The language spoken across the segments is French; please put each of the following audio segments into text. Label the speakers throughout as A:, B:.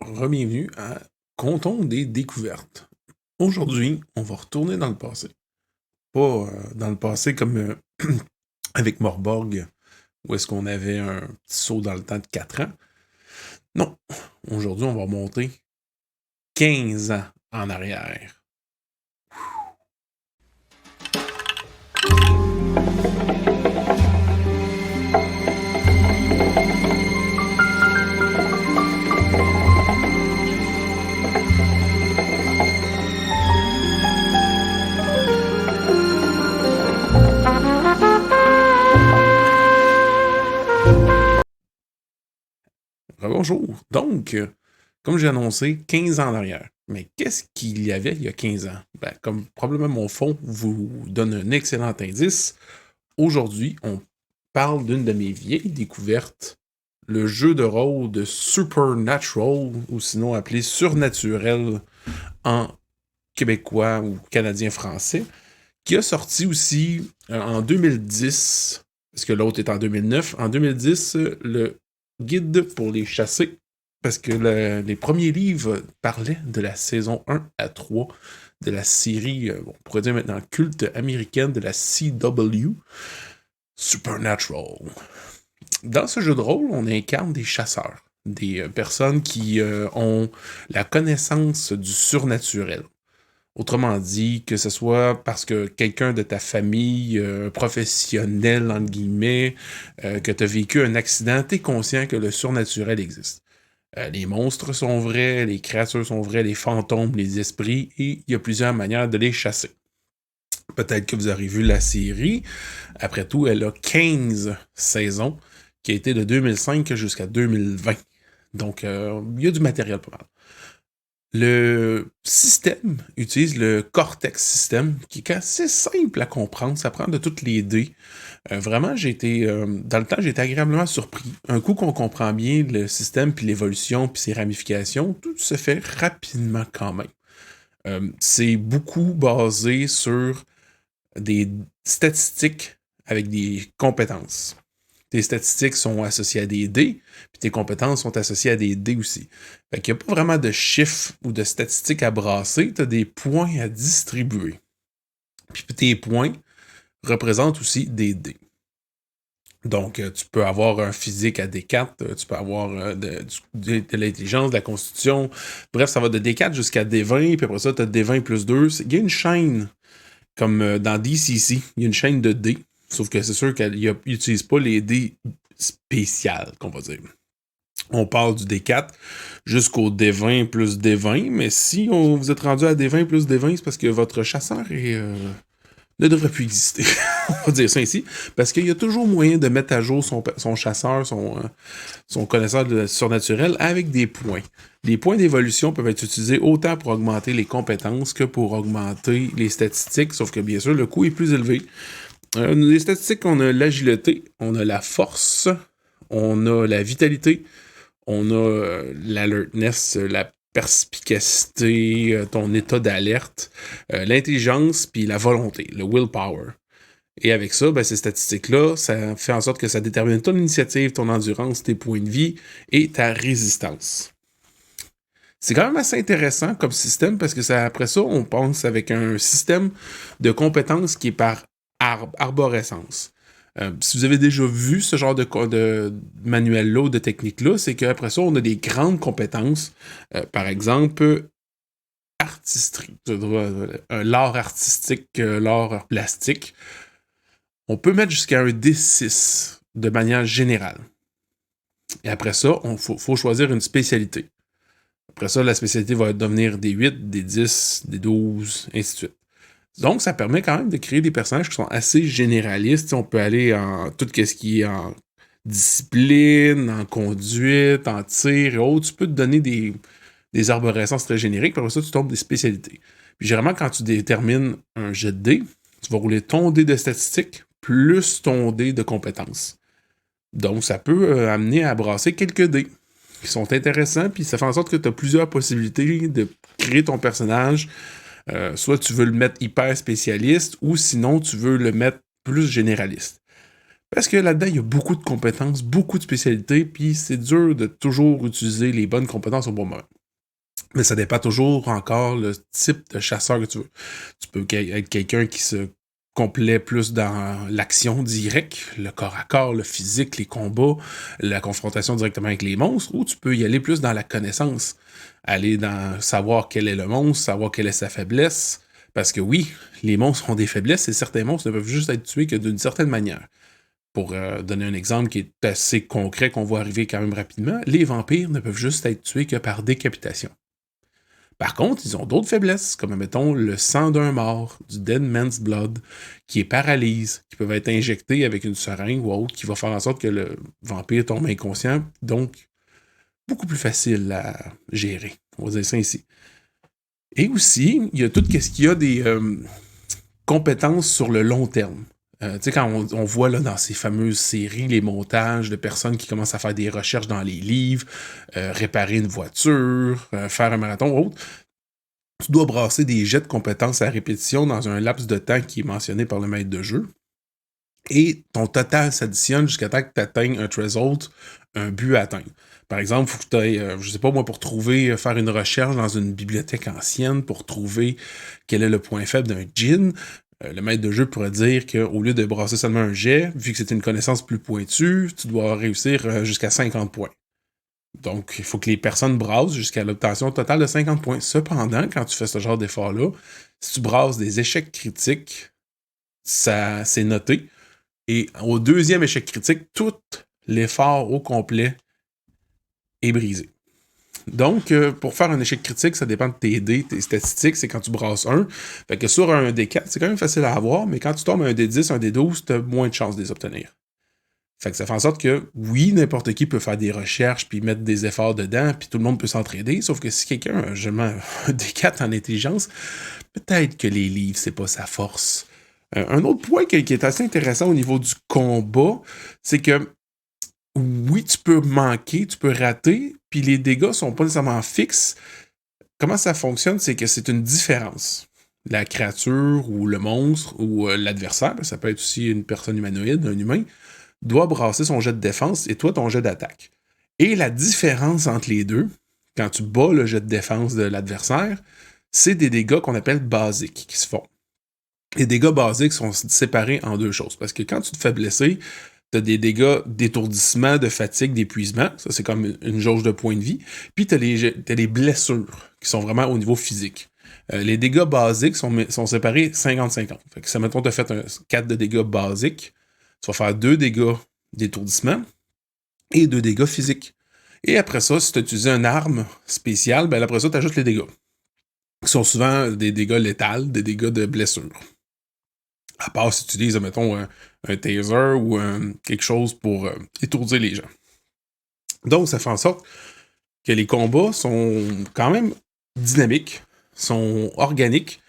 A: Bienvenue à Comptons des découvertes. Aujourd'hui, on va retourner dans le passé. Pas dans le passé comme avec Morborg, où est-ce qu'on avait un petit saut dans le temps de 4 ans. Non, aujourd'hui, on va monter 15 ans en arrière. Bonjour. Donc, comme j'ai annoncé, 15 ans en arrière. Mais qu'est-ce qu'il y avait il y a 15 ans? Ben, comme probablement mon fond vous donne un excellent indice, aujourd'hui, on parle d'une de mes vieilles découvertes, le jeu de rôle de Supernatural, ou sinon appelé Surnaturel en québécois ou canadien-français, qui a sorti aussi en 2010, parce que l'autre est en 2009, en 2010, le guide pour les chasser, parce que les premiers livres parlaient de la saison 1 à 3 de la série, on pourrait dire maintenant culte américaine de la CW, Supernatural. Dans ce jeu de rôle, on incarne des chasseurs, des personnes qui ont la connaissance du surnaturel. Autrement dit, que ce soit parce que quelqu'un de ta famille, professionnel, entre guillemets, que tu as vécu un accident, tu es conscient que le surnaturel existe. Les monstres sont vrais, les créatures sont vraies, les fantômes, les esprits, et il y a plusieurs manières de les chasser. Peut-être que vous avez vu la série. Après tout, elle a 15 saisons, qui a été de 2005 jusqu'à 2020. Donc, il y a du matériel pas mal. Le système utilise le Cortex System, qui est assez simple à comprendre. Ça prend de toutes les dés. Vraiment, dans le temps, j'ai été agréablement surpris. Un coup qu'on comprend bien le système, puis l'évolution, puis ses ramifications, tout se fait rapidement quand même. C'est beaucoup basé sur des statistiques avec des compétences. Tes statistiques sont associées à des dés, puis tes compétences sont associées à des dés aussi. Fait qu'il n'y a pas vraiment de chiffres ou de statistiques à brasser, tu as des points à distribuer. Puis tes points représentent aussi des dés. Donc, tu peux avoir un physique à D4, tu peux avoir de l'intelligence, de la constitution. Bref, ça va de D4 jusqu'à D20, puis après ça, tu as D20 plus 2. Il y a une chaîne, comme dans DCC, il y a une chaîne de dés. Sauf que c'est sûr qu'elle n'utilise pas les dés spéciales, qu'on va dire. On parle du D4 jusqu'au D20 plus D20, mais si vous êtes rendu à D20 plus D20, c'est parce que votre chasseur ne devrait plus exister. On va dire ça ainsi. Parce qu'il y a toujours moyen de mettre à jour son chasseur, son connaisseur de surnaturel avec des points. Les points d'évolution peuvent être utilisés autant pour augmenter les compétences que pour augmenter les statistiques, sauf que bien sûr, le coût est plus élevé. Les statistiques, on a l'agilité, on a la force, on a la vitalité, on a l'alertness, la perspicacité, ton état d'alerte, l'intelligence, puis la volonté, le willpower. Et avec ça, ces statistiques-là, ça fait en sorte que ça détermine ton initiative, ton endurance, tes points de vie et ta résistance. C'est quand même assez intéressant comme système parce que après ça, on pense avec un système de compétences qui est par arborescence. Si vous avez déjà vu ce genre de manuel-là ou de technique-là, c'est qu'après ça, on a des grandes compétences. Par exemple, artisterie, l'art artistique, l'art plastique. On peut mettre jusqu'à un D6 de manière générale. Et après ça, il faut choisir une spécialité. Après ça, la spécialité va devenir des 8, des 10, des 12, ainsi de suite. Donc, ça permet quand même de créer des personnages qui sont assez généralistes. On peut aller en tout ce qui est en discipline, en conduite, en tir et autres. Tu peux te donner des arborescences très génériques, puis après ça, tu tombes des spécialités. Puis généralement, quand tu détermines un jet de dés, tu vas rouler ton dé de statistique plus ton dé de compétences. Donc, ça peut amener à brasser quelques dés qui sont intéressants, puis ça fait en sorte que tu as plusieurs possibilités de créer ton personnage. Soit tu veux le mettre hyper spécialiste, ou sinon tu veux le mettre plus généraliste. Parce que là-dedans, il y a beaucoup de compétences, beaucoup de spécialités, puis c'est dur de toujours utiliser les bonnes compétences au bon moment. Mais ça dépend toujours encore le type de chasseur que tu veux. Tu peux être quelqu'un qui se complaît plus dans l'action directe, le corps à corps, le physique, les combats, la confrontation directement avec les monstres, ou tu peux y aller plus dans la connaissance. Aller dans savoir quel est le monstre, savoir quelle est sa faiblesse. Parce que oui, les monstres ont des faiblesses et certains monstres ne peuvent juste être tués que d'une certaine manière. Pour donner un exemple qui est assez concret, qu'on voit arriver quand même rapidement, les vampires ne peuvent juste être tués que par décapitation. Par contre, ils ont d'autres faiblesses, comme mettons le sang d'un mort, du Dead Man's Blood, qui est paralyse, qui peuvent être injectés avec une seringue ou autre, qui va faire en sorte que le vampire tombe inconscient, donc beaucoup plus facile à gérer. On va dire ça ici. Et aussi, il y a tout ce qu'il y a des compétences sur le long terme. Tu sais, quand on voit là, dans ces fameuses séries les montages de personnes qui commencent à faire des recherches dans les livres, réparer une voiture, faire un marathon ou autre, tu dois brasser des jets de compétences à répétition dans un laps de temps qui est mentionné par le maître de jeu. Et ton total s'additionne jusqu'à temps que tu atteignes un threshold, un but à atteindre. Par exemple, il faut que tu ailles, je sais pas moi, pour trouver, faire une recherche dans une bibliothèque ancienne pour trouver quel est le point faible d'un djinn. Le maître de jeu pourrait dire qu'au lieu de brasser seulement un jet, vu que c'est une connaissance plus pointue, tu dois réussir jusqu'à 50 points. Donc, il faut que les personnes brassent jusqu'à l'obtention totale de 50 points. Cependant, quand tu fais ce genre d'effort-là, si tu brasses des échecs critiques, ça c'est noté. Et au deuxième échec critique, tout l'effort au complet est brisé. Donc, pour faire un échec critique, ça dépend de tes dés, tes statistiques, c'est quand tu brasses un. Fait que sur un D4, c'est quand même facile à avoir, mais quand tu tombes un D10, un D12, tu as moins de chances de les obtenir. Fait que ça fait en sorte que, oui, n'importe qui peut faire des recherches, puis mettre des efforts dedans, puis tout le monde peut s'entraider, sauf que si quelqu'un a justement un D4 en intelligence, peut-être que les livres, c'est pas sa force. Un autre point qui est assez intéressant au niveau du combat, c'est que oui, tu peux manquer, tu peux rater, puis les dégâts sont pas nécessairement fixes. Comment ça fonctionne, c'est que c'est une différence. La créature ou le monstre ou l'adversaire, ça peut être aussi une personne humanoïde, un humain, doit brasser son jet de défense et toi ton jet d'attaque. Et la différence entre les deux, quand tu bats le jet de défense de l'adversaire, c'est des dégâts qu'on appelle basiques qui se font. Les dégâts basiques sont séparés en deux choses. Parce que quand tu te fais blesser, tu as des dégâts d'étourdissement, de fatigue, d'épuisement. Ça, c'est comme une jauge de points de vie. Puis tu as les blessures qui sont vraiment au niveau physique. Les dégâts basiques sont séparés 50-50. Fait que ça, mettons, tu as fait 4 de dégâts basiques. Tu vas faire 2 dégâts d'étourdissement et 2 dégâts physiques. Et après ça, si tu as utilisé une arme spéciale, ben après ça, tu ajoutes les dégâts. Qui sont souvent des dégâts létals, des dégâts de blessure. À part si tu utilises, mettons, un taser ou quelque chose pour étourdir les gens. Donc, ça fait en sorte que les combats sont quand même dynamiques, sont organiques.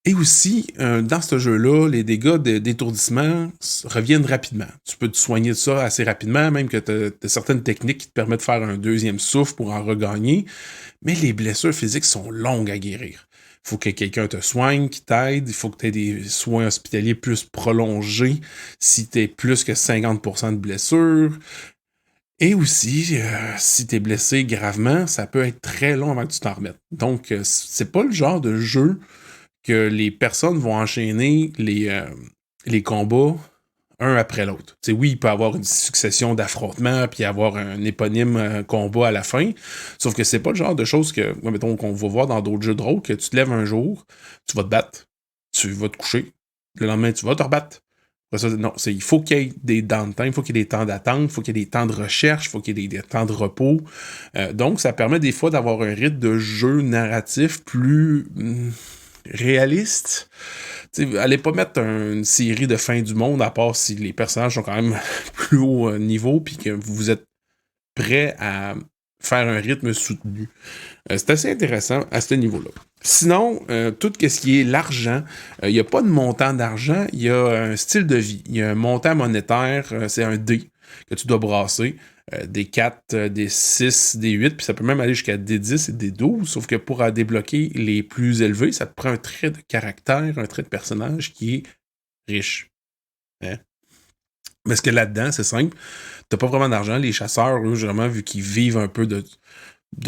A: Et aussi, dans ce jeu-là, les dégâts d'étourdissement reviennent rapidement. Tu peux te soigner de ça assez rapidement, même que tu as certaines techniques qui te permettent de faire un deuxième souffle pour en regagner. Mais les blessures physiques sont longues à guérir. Il faut que quelqu'un te soigne, qui t'aide. Il faut que tu aies des soins hospitaliers plus prolongés si tu es plus que 50% de blessures. Et aussi, si tu es blessé gravement, ça peut être très long avant que tu t'en remettes. Donc, c'est pas le genre de jeu que les personnes vont enchaîner les combats un après l'autre. T'sais, oui, il peut y avoir une succession d'affrontements puis avoir un éponyme combat à la fin, sauf que c'est pas le genre de choses que, mettons, qu'on va voir dans d'autres jeux de rôle, que tu te lèves un jour, tu vas te battre, tu vas te coucher, le lendemain, tu vas te rebattre. Ça, non, il faut qu'il y ait des downtime, il faut qu'il y ait des temps d'attente, il faut qu'il y ait des temps de recherche, il faut qu'il y ait des temps de repos. Donc, ça permet des fois d'avoir un rythme de jeu narratif plus réaliste. T'sais, allez pas mettre une série de fin du monde, à part si les personnages sont quand même plus haut niveau, puis que vous êtes prêt à faire un rythme soutenu. C'est assez intéressant à ce niveau-là. Sinon, tout ce qui est l'argent, il n'y a pas de montant d'argent, il y a un style de vie. Il y a un montant monétaire, c'est un dé que tu dois brasser. Des 4, des 6, des 8, puis ça peut même aller jusqu'à des 10 et des 12, sauf que pour débloquer les plus élevés, ça te prend un trait de caractère, un trait de personnage qui est riche. Hein? Parce que là-dedans, c'est simple, t'as pas vraiment d'argent. Les chasseurs, eux, vraiment, vu qu'ils vivent un peu de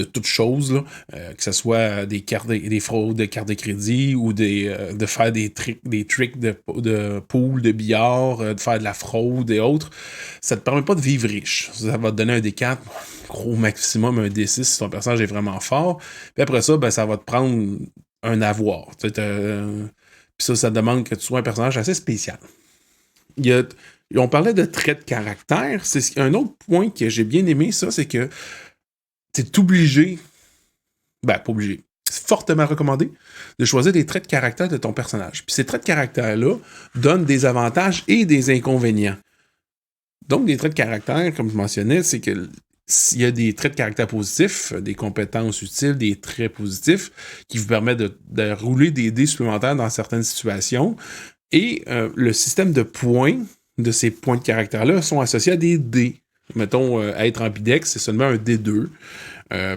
A: toutes choses, là, que ce soit des fraudes de cartes de crédit ou de faire des tricks de pool, de billard, de faire de la fraude et autres, ça te permet pas de vivre riche. Ça va te donner un D4, gros maximum un D6 si ton personnage est vraiment fort. Puis après ça, ben, ça va te prendre un avoir. Puis ça demande que tu sois un personnage assez spécial. Il y a, on parlait de traits de caractère. C'est un autre point que j'ai bien aimé, ça, c'est que t'es obligé, ben pas obligé, c'est fortement recommandé de choisir des traits de caractère de ton personnage. Puis ces traits de caractère-là donnent des avantages et des inconvénients. Donc, des traits de caractère, comme je mentionnais, c'est que s'il y a des traits de caractère positifs, des compétences utiles, des traits positifs qui vous permettent de rouler des dés supplémentaires dans certaines situations. Et le système de points de ces points de caractère-là sont associés à des dés. Mettons, être ambidex, c'est seulement un D2.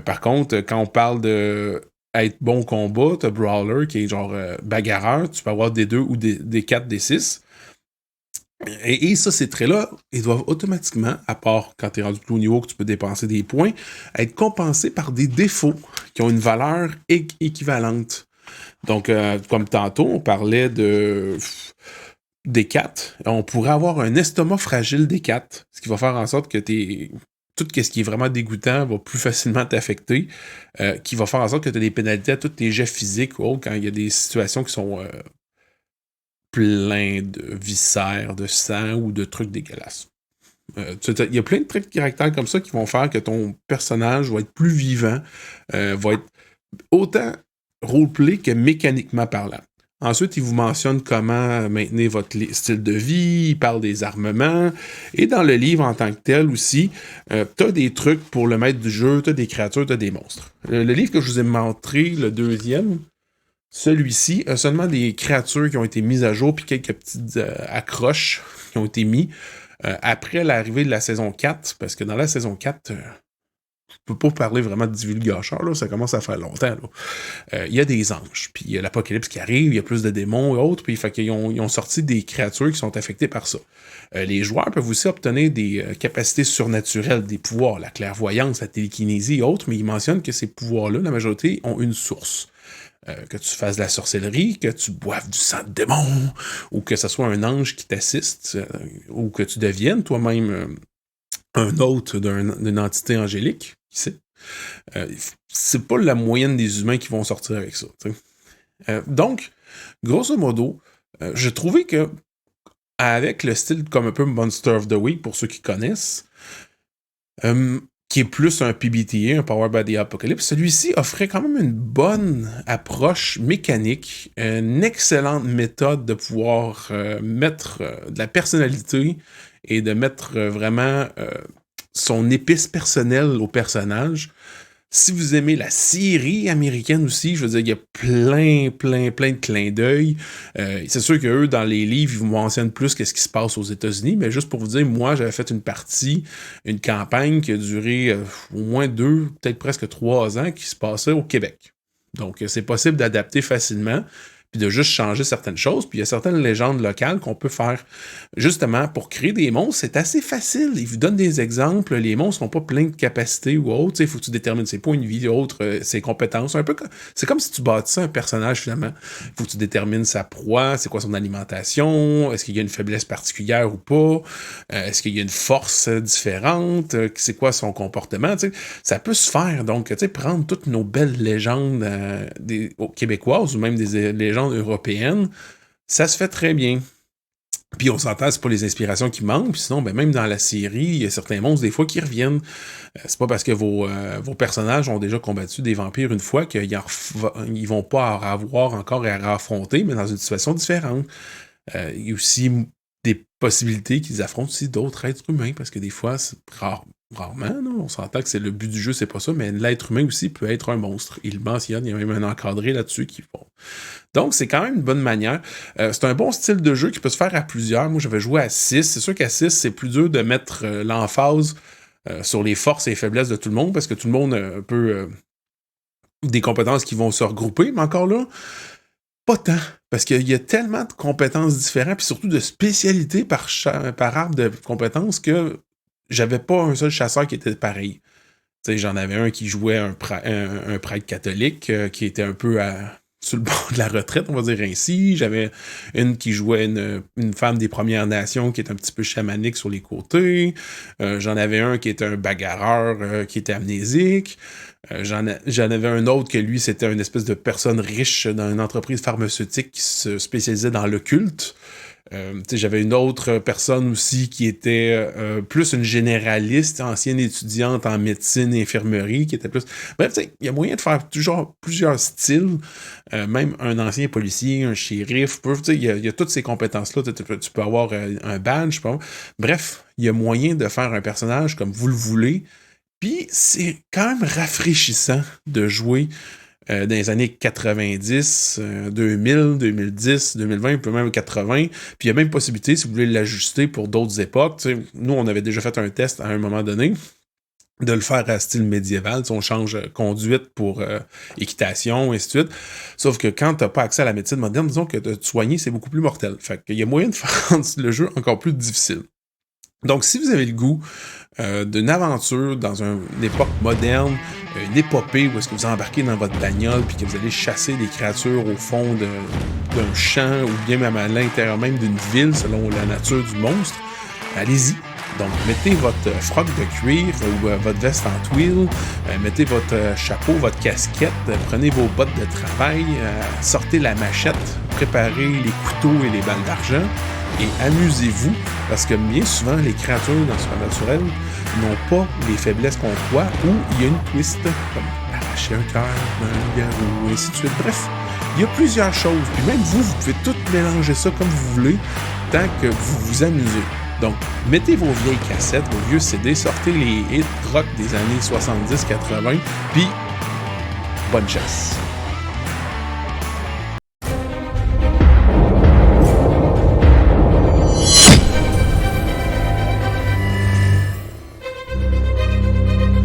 A: Par contre, quand on parle de être bon au combat, t'as Brawler qui est genre bagarreur, tu peux avoir des 2 ou des 4, des 6. Et ça, ces traits-là, ils doivent automatiquement, à part quand tu es rendu plus haut niveau que tu peux dépenser des points, être compensés par des défauts qui ont une valeur équivalente. Donc, comme tantôt, on parlait des 4. On pourrait avoir un estomac fragile des 4, ce qui va faire en sorte que tout ce qui est vraiment dégoûtant va plus facilement t'affecter, qui va faire en sorte que tu as des pénalités à tous tes jets physiques ou autres quand il y a des situations qui sont pleines de viscères, de sang ou de trucs dégueulasses. Il y a plein de traits de caractère comme ça qui vont faire que ton personnage va être plus vivant, va être autant roleplay que mécaniquement parlant. Ensuite, il vous mentionne comment maintenir votre style de vie, il parle des armements, et dans le livre en tant que tel aussi, t'as des trucs pour le maître du jeu, t'as des créatures, t'as des monstres. Le livre que je vous ai montré, le deuxième, celui-ci a seulement des créatures qui ont été mises à jour, puis quelques petites accroches qui ont été mises après l'arrivée de la saison 4, parce que dans la saison 4... je peux pas parler vraiment de divulgacheur, là, ça commence à faire longtemps. Il y a des anges, puis il y a l'apocalypse qui arrive, il y a plus de démons et autres, puis fait qu'ils ont sorti des créatures qui sont affectées par ça. Les joueurs peuvent aussi obtenir des capacités surnaturelles, des pouvoirs, la clairvoyance, la télékinésie et autres, mais ils mentionnent que ces pouvoirs-là, la majorité, ont une source. Que tu fasses de la sorcellerie, que tu boives du sang de démon, ou que ce soit un ange qui t'assiste, ou que tu deviennes toi-même un hôte d'une entité angélique, qui sait. C'est pas la moyenne des humains qui vont sortir avec ça. Donc, grosso modo, j'ai trouvé que avec le style comme un peu Monster of the Week, pour ceux qui connaissent, qui est plus un PBTA, un Power by the Apocalypse, celui-ci offrait quand même une bonne approche mécanique, une excellente méthode de pouvoir mettre de la personnalité et de mettre vraiment son épice personnelle au personnage. Si vous aimez la série américaine aussi, je veux dire, il y a plein de clins d'œil. C'est sûr qu'eux, dans les livres, ils vous mentionnent plus qu'est-ce qui se passe aux États-Unis, mais juste pour vous dire, moi, j'avais fait une campagne qui a duré au moins 2, peut-être presque 3 ans, qui se passait au Québec. Donc, c'est possible d'adapter facilement, puis de juste changer certaines choses. Puis il y a certaines légendes locales qu'on peut faire justement pour créer des monstres. C'est assez facile. Ils vous donnent des exemples. Les monstres n'ont pas plein de capacités ou autres. Il faut que tu détermines ses points de vie, autres, ses compétences. C'est comme si tu bâtissais un personnage finalement. Il faut que tu détermines sa proie, c'est quoi son alimentation, est-ce qu'il y a une faiblesse particulière ou pas, est-ce qu'il y a une force différente, c'est quoi son comportement. Ça peut se faire. Donc, prendre toutes nos belles légendes québécoises ou même des légendes européennes, ça se fait très bien. Puis on s'entend, c'est pas les inspirations qui manquent, puis sinon, même dans la série, il y a certains monstres des fois qui reviennent. C'est pas parce que vos personnages ont déjà combattu des vampires une fois qu'ils vont pas avoir encore à affronter, mais dans une situation différente. Il y a aussi des possibilités qu'ils affrontent aussi d'autres êtres humains, parce que des fois, c'est rarement, non? On s'entend que c'est le but du jeu, c'est pas ça, mais l'être humain aussi peut être un monstre. Il mentionne, il y a même un encadré là-dessus qui font. Donc, c'est quand même une bonne manière. C'est un bon style de jeu qui peut se faire à plusieurs. Moi, j'avais joué à 6. C'est sûr qu'à 6, c'est plus dur de mettre l'emphase sur les forces et les faiblesses de tout le monde, parce que tout le monde a un peu des compétences qui vont se regrouper, mais encore là, Pas tant, parce qu'il y a tellement de compétences différentes, puis surtout de spécialités par arbre de compétences que j'avais pas un seul chasseur qui était pareil. Tu sais, j'en avais un qui jouait un prêtre catholique qui était un peu sur le bord de la retraite, on va dire ainsi. J'avais une qui jouait une femme des Premières Nations qui est un petit peu chamanique sur les côtés. J'en avais un qui était un bagarreur qui était amnésique. J'en avais un autre que lui, c'était une espèce de personne riche dans une entreprise pharmaceutique qui se spécialisait dans l'occulte. J'avais une autre personne aussi qui était plus une généraliste, ancienne étudiante en médecine et infirmerie, qui était plus... Bref, il y a moyen de faire toujours plusieurs styles. Même un ancien policier, un shérif, il y a toutes ces compétences-là. Tu peux avoir un badge, bref, il y a moyen de faire un personnage comme vous le voulez. Puis c'est quand même rafraîchissant de jouer dans les années 90, 2000, 2010, 2020, peut même 80. Puis il y a même possibilité, si vous voulez l'ajuster pour d'autres époques. Nous, on avait déjà fait un test à un moment donné de le faire à style médiéval. On change conduite pour équitation, et ainsi de suite. Sauf que quand t'as pas accès à la médecine moderne, disons que de te soigner, c'est beaucoup plus mortel. Fait qu'il y a moyen de faire le jeu encore plus difficile. Donc, si vous avez le goût d'une aventure dans une époque moderne, une épopée où est-ce que vous embarquez dans votre bagnole puis que vous allez chasser des créatures au fond d'un champ ou bien même à l'intérieur même d'une ville selon la nature du monstre, allez-y. Donc, mettez votre froc de cuir ou votre veste en tuile, mettez votre chapeau, votre casquette, prenez vos bottes de travail, sortez la machette, préparez les couteaux et les balles d'argent et amusez-vous, parce que bien souvent, les créatures dans le Supernatural n'ont pas les faiblesses qu'on croit ou il y a une twist, comme arracher un cœur, un garou, et ainsi de suite. Bref, il y a plusieurs choses. Puis même vous pouvez tout mélanger ça comme vous voulez, tant que vous vous amusez. Donc, mettez vos vieilles cassettes, vos vieux CD, sortez les hits rock des années 70-80, puis bonne chasse!